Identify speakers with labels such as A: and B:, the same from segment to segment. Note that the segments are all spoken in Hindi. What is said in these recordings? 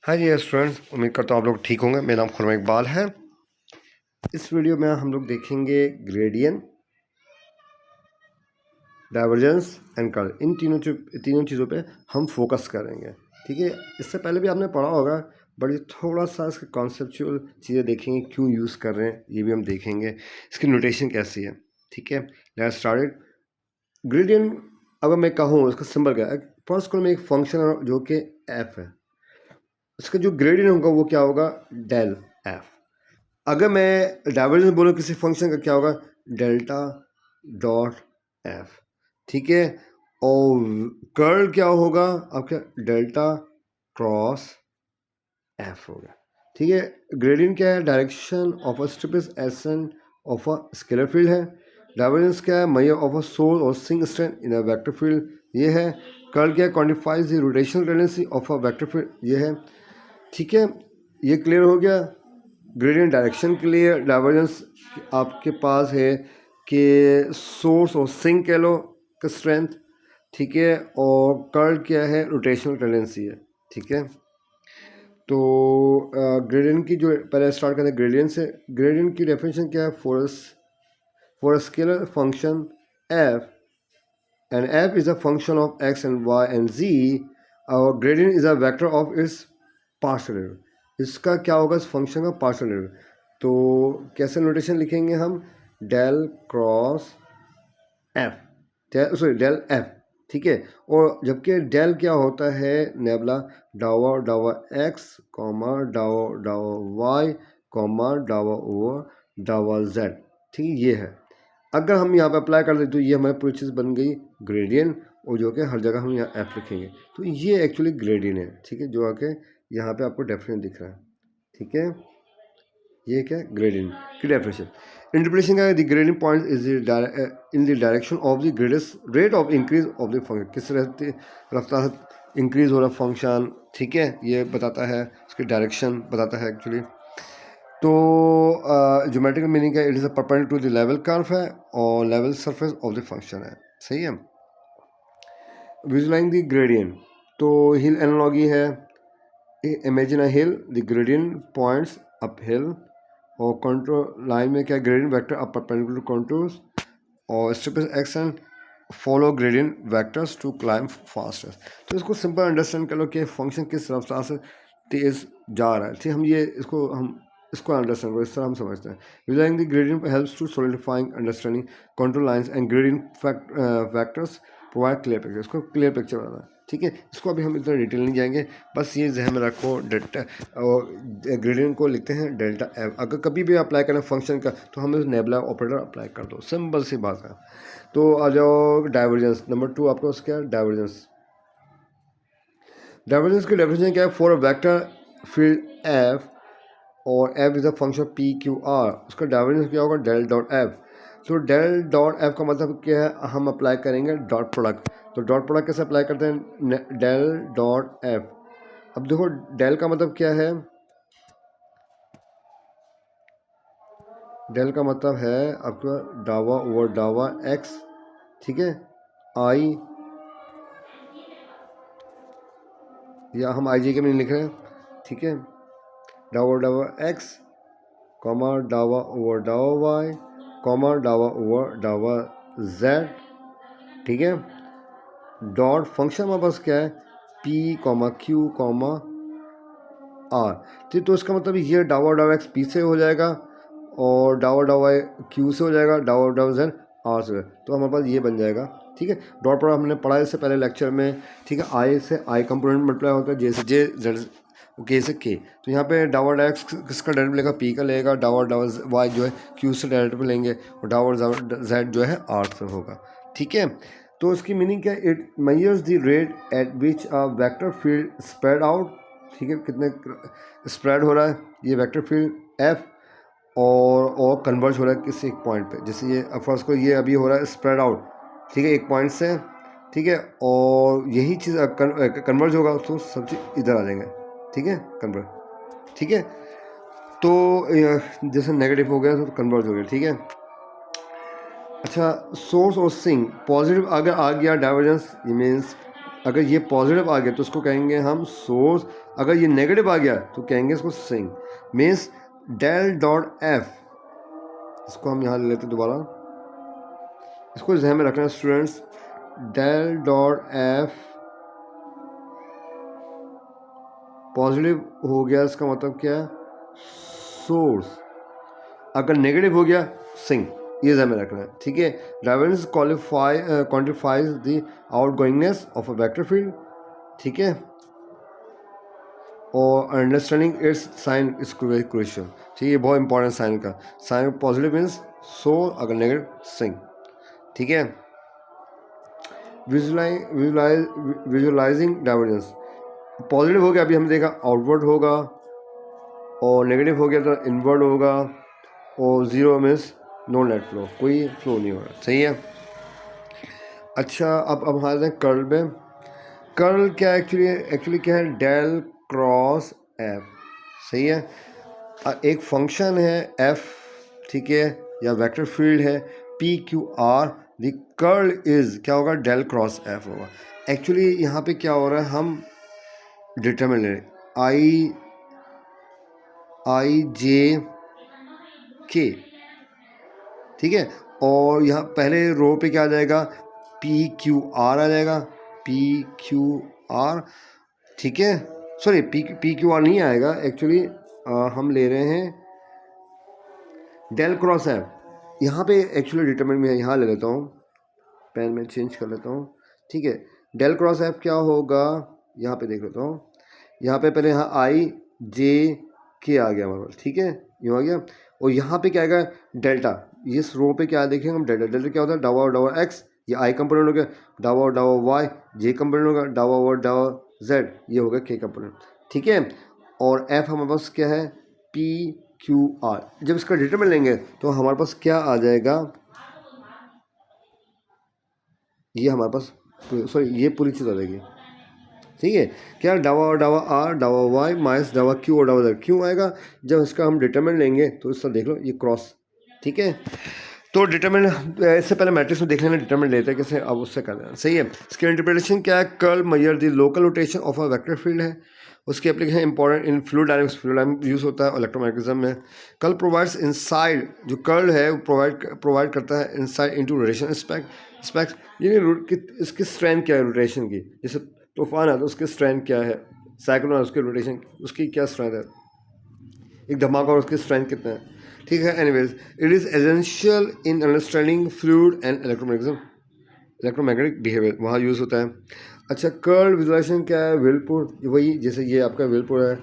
A: हाँ जी स्टूडेंट्स, उम्मीद करता हूँ आप लोग ठीक होंगे। मेरा नाम खुरमा इकबाल है। इस वीडियो में हम लोग देखेंगे ग्रेडियंट, डाइवर्जेंस एंड कर्ल। इन तीनों चीज़ों पे हम फोकस करेंगे। ठीक है, इससे पहले भी आपने पढ़ा होगा, बट ये थोड़ा सा इसके कॉन्सेप्चुअल चीज़ें देखेंगे, क्यों यूज़ कर रहे हैं ये भी हम देखेंगे, इसकी नोटेशन कैसी है। ठीक है, लेट्स स्टार्ट इट। ग्रेडियंट अगर मैं कहूँ इसका सिंबल क्या है, फर्स्ट में एक फंक्शन है जो कि एफ है, इसका जो ग्रेडियंट होगा वो क्या होगा, डेल एफ। अगर मैं डाइवर्जेंस बोलूँ किसी फंक्शन का, क्या होगा, डेल्टा डॉट एफ। ठीक है, और कर्ल क्या होगा आपका, डेल्टा क्रॉस एफ होगा। ठीक है, ग्रेडियंट क्या है, direction of a steepest ascent of a scalar field है। डाइवर्जेंस क्या है, मेजर ऑफ अ सोर्स और sink strength in a vector field, ये है। कर्ल क्या है, quantifies the rotational tendency of a vector field, ये है। ठीक है, ये क्लियर हो गया। ग्रेडियंट डायरेक्शन के लिए डाइवर्जेंस आपके पास है कि सोर्स और सिंक कह लो का स्ट्रेंथ। ठीक है, और कर्ल क्या है, रोटेशनल टेंडेंसी है। ठीक है, तो ग्रेडियंट की जो पहले स्टार्ट करते हैं ग्रेडियंट से। ग्रेडियंट की डेफिनेशन क्या है, for a scalar function F and f is a function of x and y and z, our gradient is a vector of its partial derivative। इसका क्या होगा, इस फंक्शन का पार्शियल डेरिवेटिव। तो कैसे नोटेशन लिखेंगे हम, del cross F, sorry del F. ठीक है, और जबकि डेल क्या होता है, नेबला डावर डावर एक्स कॉमा डावर डावर वाई कॉमा डावर ओवर डावर जेड। ठीक है, ये है। अगर हम यहाँ पे अप्लाई कर दें तो ये हमारी पूरी चीज़ बन गई ग्रेडियंट, और जो कि हर जगह हम यहाँ एफ लिखेंगे, तो ये एक्चुअली ग्रेडियंट है। ठीक है, जो आके यहाँ पे आपको डेफिनेशन दिख रहा है। ठीक है, ये क्या ग्रेडियंट की डेफिनेशन। इंटरप्रिटेशन का, the gradient point is in the direction of the greatest rate of increase of the function, किस रफ्तार से इंक्रीज हो रहा फंक्शन। ठीक है, ये बताता है, उसकी डायरेक्शन बताता है एक्चुअली। तो ज्योमेट्रिकल मीनिंग है, it is a perpendicular to the level curve है और level surface of the function है। सही है। विजुलाइजिंग द ग्रेडियंट, तो हिल एनालॉजी है। Imagine a hill, the gradient points up hill, और कंट्रोल लाइन में क्या, gradient vector up perpendicular contours, और steepest action follow gradient vectors to climb faster. तो इसको सिंपल अंडरस्टैंड कर लो कि फंक्शन किस रफ्तार से तेज जा रहा है। ठीक, हम इसको अंडरस्टैंड करो, इस तरह हम समझते हैं। Using the gradient helps to solidifying understanding control lines and gradient vectors provide clear picture. इसको क्लियर पिक्चर बनाना है। ठीक है, इसको अभी हम इतना डिटेल नहीं जाएंगे, बस ये जहन में रखो, डेल्टा और ग्रेडियंट को लिखते हैं डेल्टा एफ। अगर कभी भी अप्लाई करें फंक्शन का तो हम इस नेबुला ऑपरेटर अप्लाई कर दो, सिंपल सी बात है। तो आ जाओ डाइवर्जेंस नंबर 2, आपको उसका क्या, डाइवर्जेंस। डाइवर्जेंस की डेफिनेशन क्या है, for a vector field F और F is a function P Q R, उसका डाइवर्जेंस क्या होगा, डेल डॉट एफ। तो डेल डॉट एफ का मतलब क्या है, हम अप्लाई करेंगे डॉट प्रोडक्ट। तो डॉट प्रोडक्ट कैसे अप्लाई करते हैं, डेल डॉट एफ। अब देखो डेल का मतलब क्या है, डेल का मतलब है आपका डावा ओवर डावा एक्स। ठीक है, आई, या हम आई जे के में नहीं लिख रहे हैं। ठीक है, डावा डावा एक्स कॉमा डावा ओवर डावा वाई कॉमा डावा ओवर डावा जेड। ठीक है, डॉट फंक्शन में बस क्या है, P comma Q comma R. ठीक, तो इसका मतलब ये डावा डावा एक्स पी से हो जाएगा, और डावा डावा क्यू से हो जाएगा, डावा डावा जेड आर से। तो हमारे पास ये बन जाएगा। ठीक है, डॉट प्रोडक्ट हमने पढ़ा इससे पहले लेक्चर में। ठीक है, आई से आई कंपोनेंट मल्टीप्लाई होता है, जे से जे, जेड के से के। तो यहाँ पे डावा डावा एक्स किसका डायरेक्ट लेगा, पी का लेगा, डावा डावा वाई जो है क्यू से डायरेक्ट में लेंगे, और डावा जेड जो है आर से होगा। ठीक है, तो इसकी मीनिंग क्या है, it measures the rate at which a vector field spread out. ठीक है, कितने स्प्रेड हो रहा है ये वेक्टर फील्ड एफ, और कन्वर्ज हो रहा है किसी एक पॉइंट पे। जैसे ये फर्स्ट को ये अभी हो रहा है स्प्रेड आउट, ठीक है, एक पॉइंट से। ठीक है, और यही चीज़ कन्वर्ज होगा तो सब चीज़ इधर आ जाएंगे। ठीक है, कन्वर्ज। ठीक है, तो जैसे नेगेटिव हो गया तो कन्वर्ज हो गया। ठीक है, अच्छा, सोर्स और सिंक पॉजिटिव अगर आ गया डाइवर्जेंस, मीन्स अगर ये पॉजिटिव आ गया तो उसको कहेंगे हम सोर्स, अगर ये नेगेटिव आ गया तो कहेंगे इसको सिंग। मीन्स डेल डॉट एफ, इसको हम यहाँ ले लेते दोबारा, इसको ध्यान में रखना students. Del dot F positive हो गया, इसका मतलब क्या है, सोर्स। अगर नेगेटिव हो गया सिंक, ये ध्यान में रखना है, ठीक है। Divergence quantifies the outgoingness of a vector field, ठीक है, और understanding its sign is crucial, ठीक है, बहुत इंपॉर्टेंट साइन का। साइन पॉजिटिव मीन्स सोर, अगर नेगेटिव सिंक, ठीक है। विजुलाइजिंग डाइवर्जेंस, पॉजिटिव हो गया अभी हमने देखा आउटवर्ड होगा, और नेगेटिव हो गया तो इनवर्ड होगा, और zero means no net flow, कोई फ्लो नहीं हो रहा, सही है। अच्छा, अब हमारे हैं कर्ल में। कर्ल क्या एक्चुअली क्या है, डेल क्रॉस एफ, सही है। एक फंक्शन है एफ, ठीक है, या वेक्टर फील्ड है P Q are, the curl is क्या होगा, डेल क्रॉस एफ होगा। एक्चुअली यहाँ पे क्या हो रहा है, हम डिटरमिन ले आई जे के, ठीक है, और यहाँ पहले रो पे क्या आ जाएगा, पी क्यू आर आ जाएगा, पी क्यू आर, ठीक है। सॉरी, पी क्यू आर नहीं आएगा एक्चुअली, हम ले रहे हैं डेल क्रॉस एफ। यहाँ पे एक्चुअली डिटरमिन में यहाँ ले लेता हूँ, पेन में चेंज कर लेता हूँ, ठीक है। डेल क्रॉस एफ क्या होगा, यहाँ पे देख लेता हूँ, यहाँ पे पहले यहाँ आई जे के आ गया हमारे पास, ठीक है, यूँ आ गया। और यहाँ पे क्या आएगा, डेल्टा, इस रो पे क्या देखेंगे हम, डेल्टा। डेल्टा क्या होता है, डावा और डावा एक्स, ये आई कंपोनेंट हो गया, डावा और डावा वाई जे कंपोनेंट होगा, डावा और डावा जेड ये होगा के कंपोनेंट, ठीक है। और एफ हमारे पास क्या है, पी क्यू आर। जब इसका डिटरमिन लेंगे तो हमारे पास क्या आ जाएगा, ये हमारे पास, सॉरी ये पूरी चीज़ आ जाएगी, ठीक है। क्या, डावा और डावा आर, डावा वाई माइनस डावा क्यू और डावा जेड, क्यों आएगा, जब इसका हम डिटरमिन लेंगे तो इसका देख लो ये क्रॉस, ठीक है। तो डिटरमिन इससे पहले मैट्रिक्स में देख लेना डिटरमिन लेते हैं कैसे, अब उससे कर लेना, सही है। इसकी इंटरप्रिटेशन क्या है, curl measure the local rotation of a vector field है, उसकी application important in fluid dynamics, fluid dynamics use होता है इलेक्ट्रोमैग्नेटिज्म में। कर्ल प्रोवाइड्स इनसाइड, जो कर्ल है वो प्रोवाइड करता है इनसाइड इनटू रोटेशन स्पेक्ट, यानी इसकी स्ट्रेंथ क्या है रोटेशन की, जैसे तूफान है तो उसकी स्ट्रेंथ क्या है, साइक्लोन है उसकी रोटेशन, उसकी क्या स्ट्रेंथ है, एक धमाका और उसकी स्ट्रेंथ कितना है, ठीक है। Anyways, it is essential in understanding fluid and electromagnetic behaviour, वहाँ यूज़ होता है। अच्छा, कर्ल विजुलाइजेशन क्या है, व्हिर्लपूल, वही जैसे ये आपका व्हिर्लपूल है,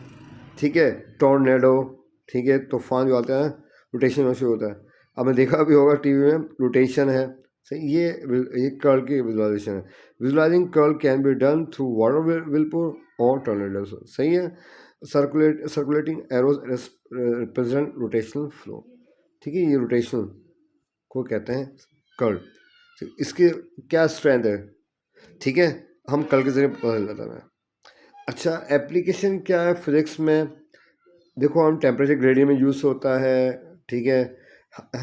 A: ठीक है, टॉर्नेडो, ठीक है, तूफान जो आता है रोटेशन से होता है, आपने देखा भी होगा टीवी में, रोटेशन है, सही। ये कर्ल की विजुलाइजेशन है। Visualising curl can be done through water whirlpool और टॉर्नेडो, सही है। Circulating arrows represent rotational flow, ठीक है, ये रोटेशनल को कहते हैं कर्ल। इसकी क्या स्ट्रेंथ है, ठीक है, हम कल के जरिए पता चल जाता है। अच्छा, एप्लीकेशन क्या है फिजिक्स में, देखो हम टेम्परेचर ग्रेडियंट में यूज़ होता है, ठीक है,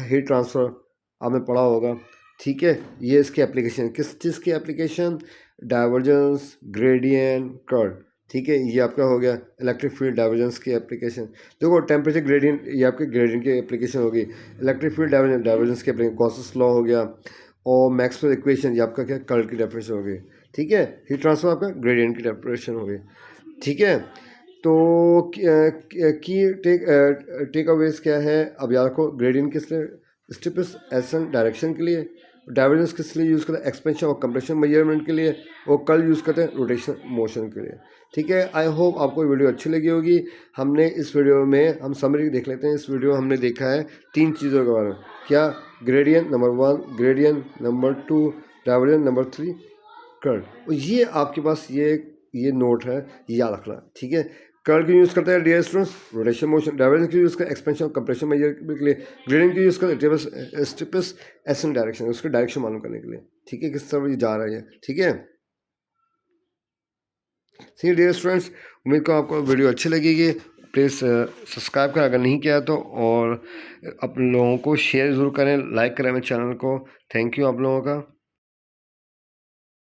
A: हीट ट्रांसफ़र आपने पढ़ा होगा, ठीक है। ये इसकी एप्लीकेशन, किस चीज़ की एप्लीकेशन, डाइवर्जेंस, ग्रेडियंट, कर्ल, ठीक है, ये आपका हो गया इलेक्ट्रिक फील्ड डाइवर्जेंस की एप्लीकेशन। देखो टेम्परेचर ग्रेडियंट ये आपके ग्रेडियंट की एप्लीकेशन होगी, इलेक्ट्रिक फील्ड डाइवर्जेंस की एप्लीकेशन गॉसेस लॉ हो गया, और मैक्सवेल इक्वेशन ये आपका क्या कर्ल की डेफिनेशन होगी, ठीक है। हीट ट्रांसफर आपका ग्रेडियंट की डेफिनेशन होगी, ठीक है। तो की टेक अवेज क्या है, अब याद रखो, ग्रेडियंट किस लिए, स्टीपेस्ट एसेंट डायरेक्शन के लिए, डाइवर्जेंस किस लिए यूज़ करते हैं, एक्सपेंशन और कंप्रेशन मेजरमेंट के लिए, वो कर्ल यूज़ करते हैं रोटेशन मोशन के लिए, ठीक है। आई होप आपको वीडियो अच्छी लगी होगी। हमने इस वीडियो में हम समरी देख लेते हैं। इस वीडियो हमने देखा है 3 चीज़ों के बारे में, क्या, gradient number 1, gradient number 2, divergence number 3, curl. और ये आपके पास ये नोट है, ये याद रखना, ठीक है। कर्ल की यूज़ करते हैं dear students rotation motion, divergence की यूज़ करते हैं एक्सपेंशन और कंप्रेशन मेजर के लिए, ग्रेडियंट की यूज़ करते हैं स्टीपेस्ट एसेंट डायरेक्शन, उसकी डायरेक्शन मालूम करने के लिए, ठीक है, किस तरफ ये जा रहा है, ठीक है। सी डियर स्टूडेंट्स, उम्मीद को आपको वीडियो अच्छी लगेगी। प्लीज़ सब्सक्राइब करें अगर नहीं किया तो, और अपने लोगों को शेयर ज़रूर करें, लाइक करें मेरे चैनल को। थैंक यू आप लोगों का।